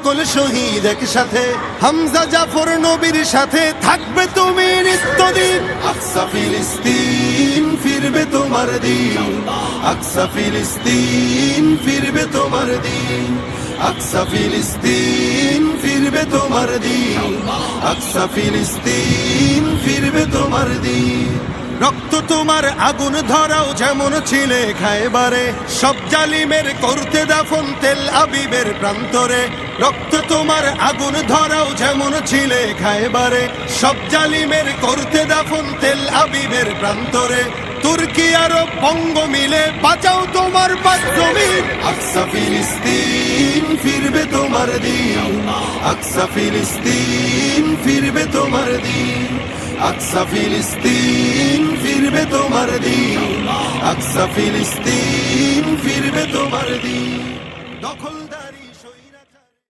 সকল শহীদ একসাথে, হামজা জাফর নবীর সাথে থাকবে তুমি নিত্যদিন। আকসা ফিলিস্তিন ফিরবে তোমার দিন, আকসা ফিলিস্তিন ফিরবে তোমার দিন, আকসা ফিলিস্তিন ফিরবে তোমার দিন, আকসা ফিলিস্তিন ফিরবে তোমার দিন। রক্ত তোমার আগুন ধরাও যেমন ছিলে খায়বারে, সব জালিমের করতে দাফন তেল আবিবের প্রান্তরে। রক্ত তোমার আগুন ধরাও যেমন ছিলে খায়বারে, সব জালিমের করতে দাফন তেল আবিবের প্রান্তরে। তুর্কি আরব বঙ্গ মিলে বাঁচাও তোমার জমিন। আকসা ফিলিস্তিন ফিরবে তোমার দিন, আকসা ফিলিস্তিন ফিরবে তোমার দিন, আকসা ফিলিস্তিন ফিরবে তোমার দিন, আকসা ফিলিস্তিন ফিরবে তোমার দিন। দখলদার